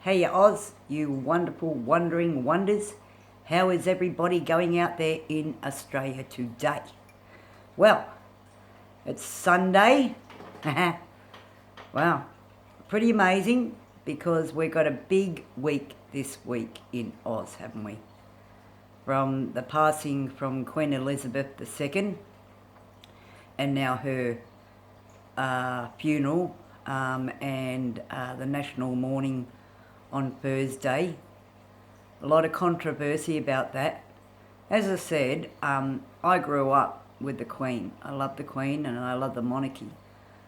Hey Oz, you wonderful wandering wonders. How is everybody going out there in Australia today? Well, it's Sunday. Wow, pretty amazing because we've got a big week this week in Oz, haven't we? From the passing from Queen Elizabeth II and now her funeral and the national mourning on Thursday. A lot of controversy about that. As I said, I grew up with the Queen. I love the Queen and I love the monarchy.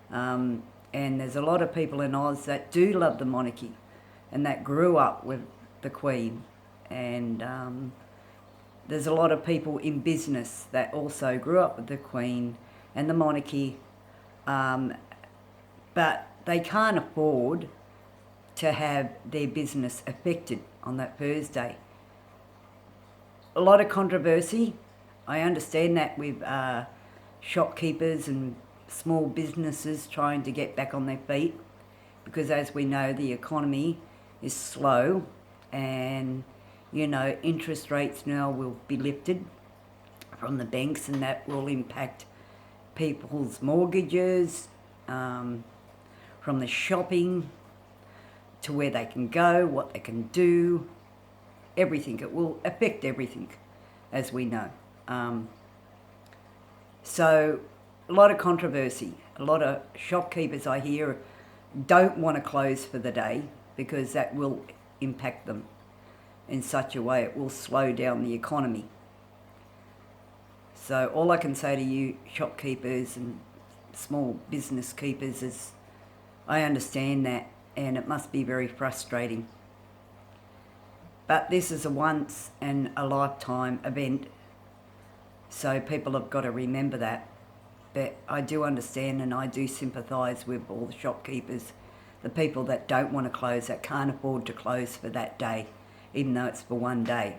And there's a lot of people in Oz that do love the monarchy and that grew up with the Queen. And there's a lot of people in business that also grew up with the Queen and the monarchy, but they can't afford to have their business affected on that Thursday. A lot of controversy. I understand that with shopkeepers and small businesses trying to get back on their feet because, as we know, the economy is slow and, interest rates now will be lifted from the banks and that will impact people's mortgages, from the shopping to where they can go, what they can do, everything. It will affect everything, as we know. So a lot of controversy. A lot of shopkeepers, I hear, don't want to close for the day because that will impact them in such a way it will slow down the economy. So all I can say to you shopkeepers and small business keepers is I understand that and it must be very frustrating. But this is a once in a lifetime event, so people have got to remember that. But I do understand and I do sympathise with all the shopkeepers, the people that don't want to close, that can't afford to close for that day, even though it's for one day.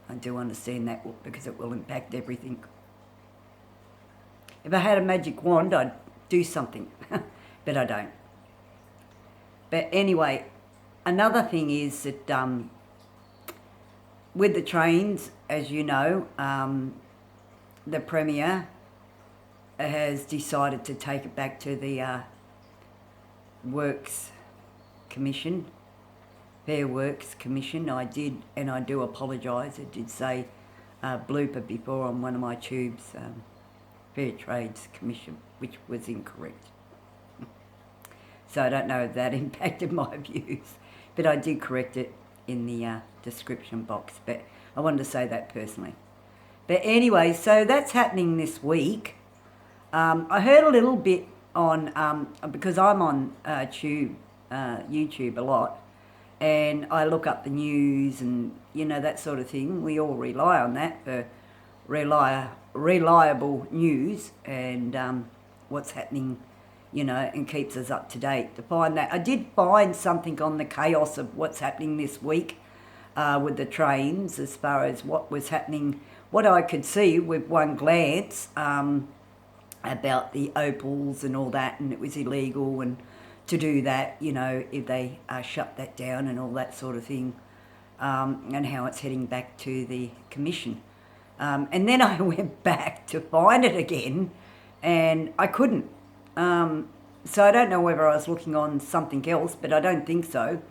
I do understand that because it will impact everything. If I had a magic wand, I'd do something, but I don't. But anyway, another thing is that with the trains, as you know, the Premier has decided to take it back to the Works Commission, Fair Works Commission. I did, and I do apologise, it did say blooper before on one of my tubes, Fair Trades Commission, which was incorrect. So I don't know if that impacted my views, but I did correct it in the description box. But I wanted to say that personally. But anyway, so that's happening this week. I heard a little bit on, because I'm on YouTube a lot, and I look up the news and, that sort of thing. We all rely on that for reliable news and what's happening, and keeps us up to date. To find that, I did find something on the chaos of what's happening this week with the trains, as far as what was happening, what I could see with one glance about the opals and all that, and it was illegal and to do that, if they shut that down and all that sort of thing, and how it's heading back to the commission. And then I went back to find it again and I couldn't. So I don't know whether I was looking on something else, but I don't think so.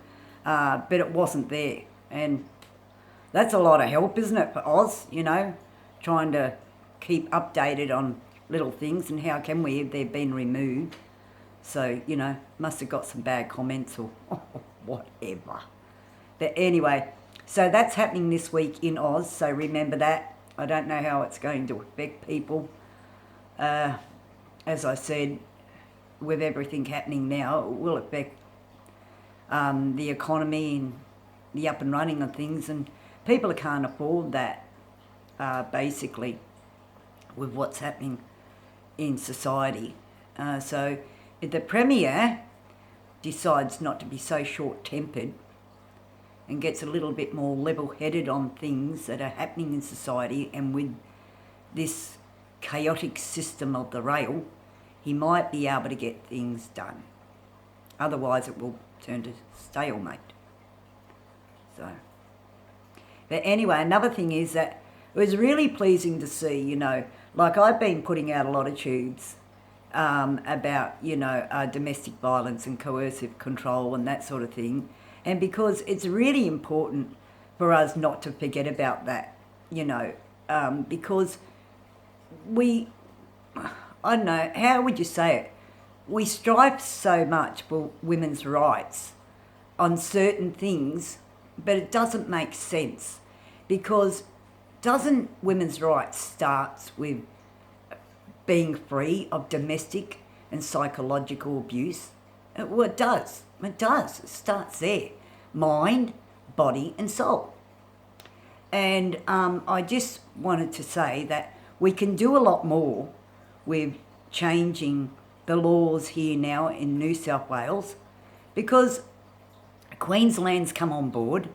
But it wasn't there. And that's a lot of help, isn't it, for Oz, trying to keep updated on little things and how can we if they've been removed. So, must have got some bad comments or whatever. But anyway, so that's happening this week in Oz, so remember that. I don't know how it's going to affect people. As I said, with everything happening now, it will affect the economy and the up and running of things, and people can't afford that, basically, with what's happening in society. So if the Premier decides not to be so short-tempered and gets a little bit more level-headed on things that are happening in society and with this chaotic system of the rail, he might be able to get things done. Otherwise it will turn to stalemate. So, but anyway, another thing is that it was really pleasing to see, like I've been putting out a lot of tubes about, domestic violence and coercive control and that sort of thing. And because it's really important for us not to forget about that, because I don't know, how would you say it? We strive so much for women's rights on certain things, but it doesn't make sense, because doesn't women's rights starts with being free of domestic and psychological abuse? Well, it does. It does. It starts there. Mind, body and soul. And I just wanted to say that we can do a lot more with changing the laws here now in New South Wales, because Queensland's come on board,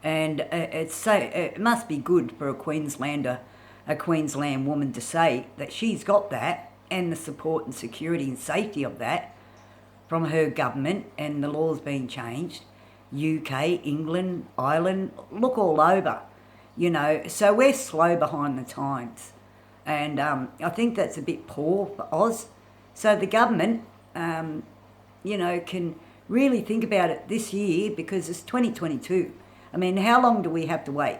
and it must be good for a Queenslander, a Queensland woman, to say that she's got that and the support and security and safety of that from her government, and the laws being changed. UK, England, Ireland, look all over, so we're slow behind the times. And I think that's a bit poor for Oz. So the government, can really think about it this year, because it's 2022. I mean, how long do we have to wait?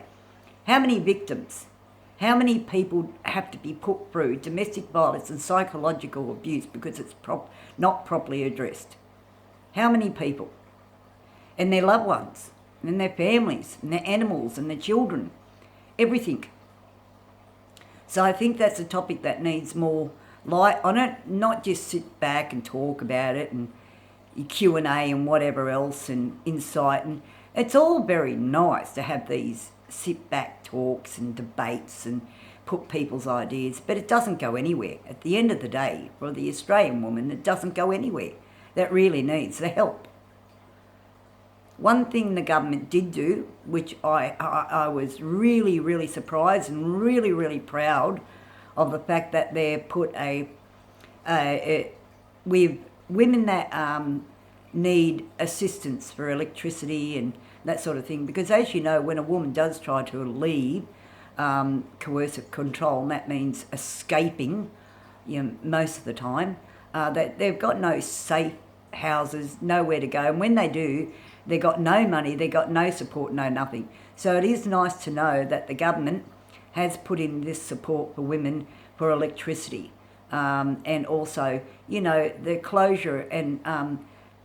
How many victims? How many people have to be put through domestic violence and psychological abuse because it's not properly addressed? How many people? And their loved ones, and their families, and their animals, and their children, everything. So I think that's a topic that needs more light on it, not just sit back and talk about it and Q&A and whatever else and insight. And it's all very nice to have these sit back talks and debates and put people's ideas, but it doesn't go anywhere. At the end of the day, for the Australian woman, it doesn't go anywhere. That really needs the help. One thing the government did do, which I was really, really surprised and really, really proud of, the fact that they put with women that need assistance for electricity and that sort of thing. Because as you know, when a woman does try to leave coercive control, and that means escaping, most of the time, that they've got no safe houses, nowhere to go. And when they do, they've got no money, they've got no support, no nothing. So it is nice to know that the government has put in this support for women for electricity, and also, the closure and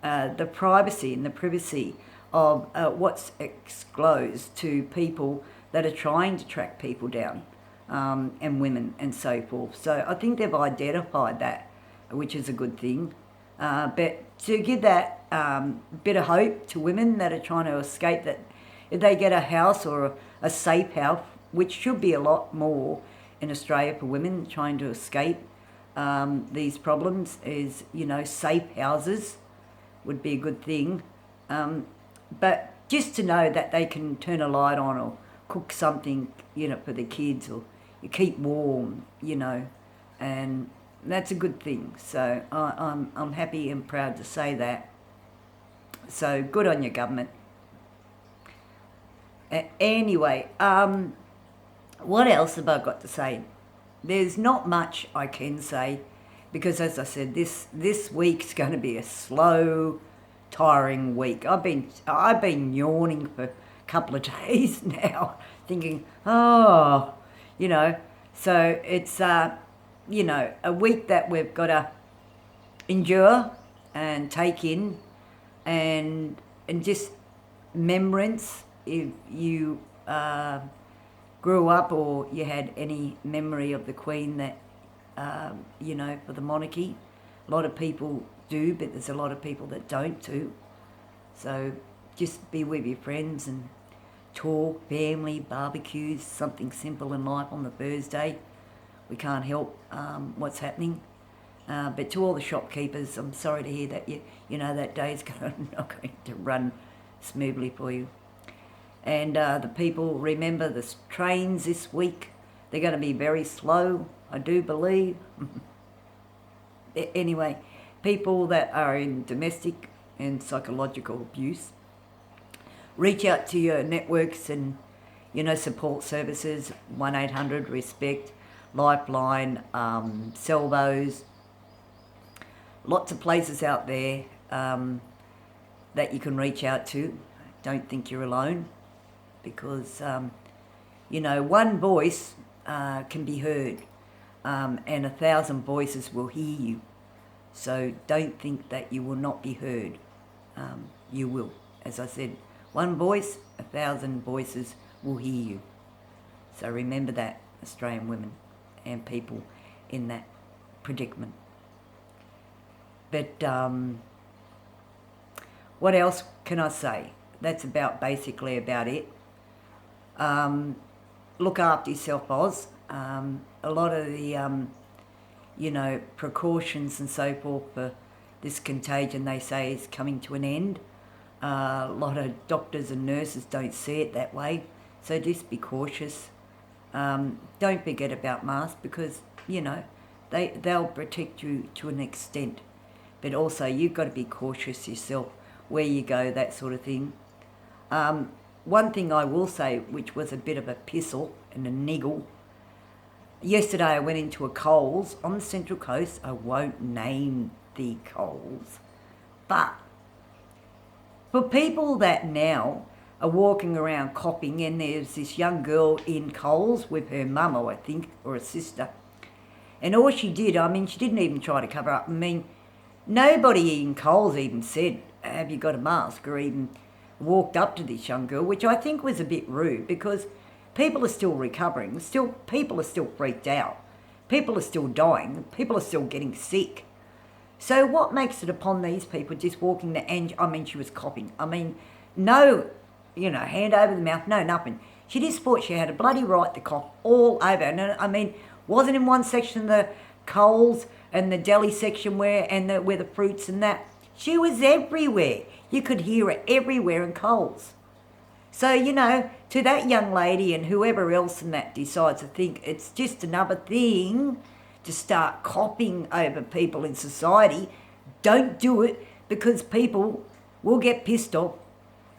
the privacy and the privacy of what's disclosed to people that are trying to track people down, and women and so forth. So I think they've identified that, which is a good thing. But to give that bit of hope to women that are trying to escape, that if they get a house or a safe house, which should be a lot more in Australia for women trying to escape these problems, is, safe houses would be a good thing. But just to know that they can turn a light on or cook something, for the kids, or you keep warm, and that's a good thing. So I'm happy and proud to say that. So good on your government. Anyway, what else have I got to say? There's not much I can say, because as I said, this week's going to be a slow, tiring week. I've been yawning for a couple of days now, thinking, so it's a week that we've got to endure and take in, and just remembrance. If you grew up or you had any memory of the Queen, that for the monarchy, a lot of people do, but there's a lot of people that don't too. So just be with your friends and talk, family, barbecues, something simple in life on the Thursday. We can't help what's happening. But to all the shopkeepers, I'm sorry to hear that that day's not going to run smoothly for you. And the people, remember the trains this week, they're going to be very slow, I do believe. Anyway, people that are in domestic and psychological abuse, reach out to your networks and, support services, 1-800-RESPECT, Lifeline, Salvos, lots of places out there that you can reach out to. Don't think you're alone, because, one voice can be heard, and 1,000 voices will hear you. So don't think that you will not be heard. You will. As I said, one voice, 1,000 voices will hear you. So remember that, Australian women and people in that predicament. But what else can I say? That's basically about it. Look after yourself, Oz. A lot of the, precautions and so forth for this contagion, they say, is coming to an end. A lot of doctors and nurses don't see it that way, so just be cautious. Don't forget about masks, because, they'll protect you to an extent. But also, you've got to be cautious yourself, where you go, that sort of thing. One thing I will say, which was a bit of a pissle and a niggle, yesterday I went into a Coles on the Central Coast. I won't name the Coles. But for people that now are walking around coughing, and there's this young girl in Coles with her mum, I think, or a sister. And all she did, she didn't even try to cover up. Nobody in Coles even said, have you got a mask, or even walked up to this young girl, which I think was a bit rude, because people are still recovering. People are still freaked out. People are still dying. People are still getting sick. So what makes it upon these people just walking there? And she was coughing. No, hand over the mouth, no, nothing. She just thought she had a bloody right to cough all over. And wasn't in one section of the Coles and the deli section where the fruits and that. She was everywhere. You could hear her everywhere in Coles. So, to that young lady and whoever else in that decides to think it's just another thing to start coughing over people in society, don't do it, because people will get pissed off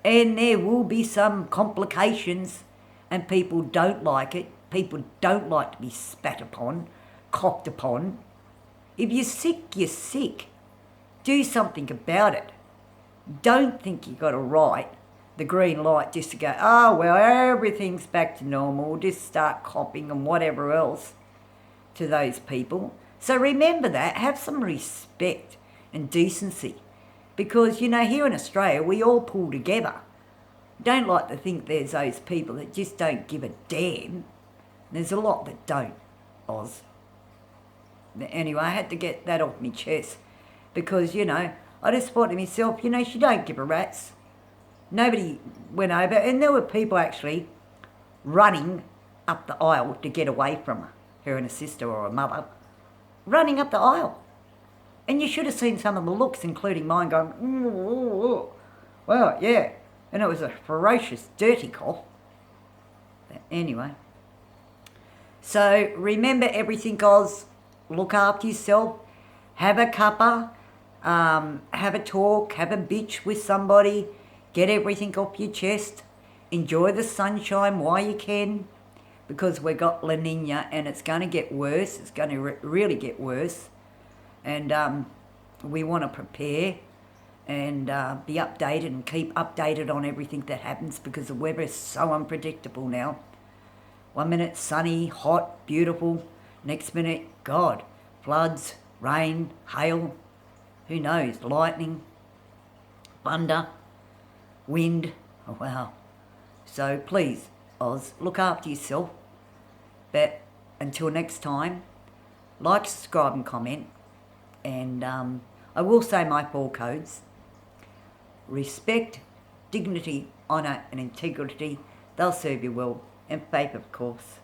and there will be some complications, and people don't like it. People don't like to be spat upon, coughed upon. If you're sick, you're sick. Do something about it. Don't think you got to write the green light just to go, oh, well, everything's back to normal. Just start coughing and whatever else to those people. So remember that. Have some respect and decency. Because, here in Australia, we all pull together. Don't like to think there's those people that just don't give a damn. There's a lot that don't, Oz. But anyway, I had to get that off my chest. Because, I just thought to myself, she don't give a rat's. Nobody went over, and there were people actually running up the aisle to get away from her and a sister or a mother, running up the aisle. And you should have seen some of the looks, including mine, going, ooh, well, yeah. And it was a ferocious, dirty cough. But anyway. So remember everything, Oz. Look after yourself. Have a cuppa. Have a talk. Have a bitch with somebody. Get everything off your chest. Enjoy the sunshine while you can, because we got La Nina and it's going to get worse. It's going to really get worse. And we want to prepare and be updated and keep updated on everything that happens, because the weather is so unpredictable now. 1 minute sunny, hot, beautiful. Next minute, God, floods, rain, hail, who knows, lightning, thunder, wind. Oh, wow. So please, Oz, look after yourself. But until next time, like, subscribe and comment. And I will say my 4 codes: respect, dignity, honour and integrity. They'll serve you well. And faith, of course.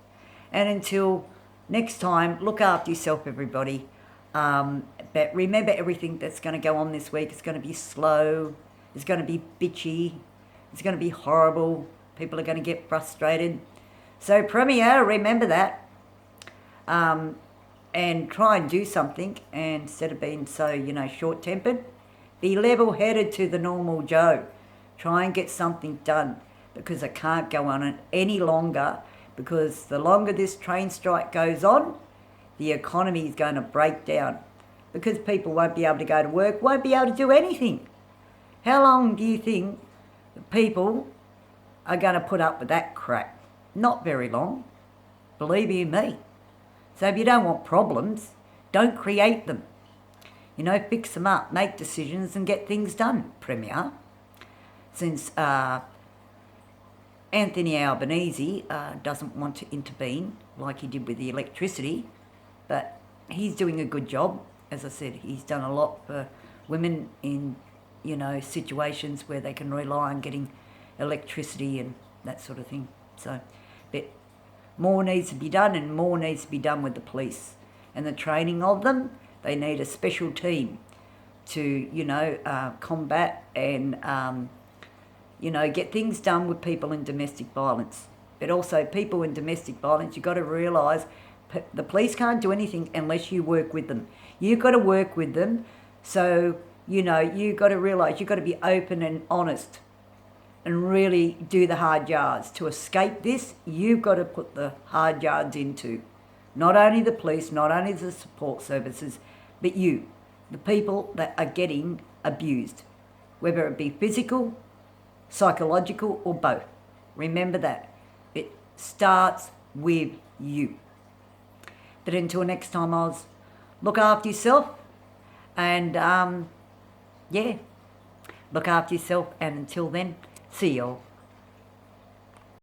And until next time, look after yourself, everybody. But remember, everything that's going to go on this week is going to be slow. It's going to be bitchy. It's going to be horrible. People are going to get frustrated. So Premier, remember that. And try and do something. And instead of being so, short-tempered, be level-headed to the normal Joe. Try and get something done, because I can't go on it any longer, because the longer this train strike goes on, the economy is going to break down, because people won't be able to go to work, won't be able to do anything. How long do you think the people are going to put up with that crap? Not very long, believe you me. So if you don't want problems, don't create them. You know, fix them up, make decisions and get things done, Premier. Since Anthony Albanese doesn't want to intervene like he did with the electricity, but he's doing a good job. As I said, he's done a lot for women in, you know, situations where they can rely on getting electricity and that sort of thing. So, but more needs to be done, and more needs to be done with the police and the training of them. They need a special team to, you know, combat and, you know, get things done with people in domestic violence. But also people in domestic violence, you've got to realise the police can't do anything unless you work with them. You've got to work with them. So, you know, you've got to realise you've got to be open and honest and really do the hard yards. To escape this, you've got to put the hard yards into not only the police, not only the support services, but you, the people that are getting abused, whether it be physical, psychological or both. Remember that. It starts with you. But until next time, Oz, look after yourself and, yeah, look after yourself, and until then, see y'all.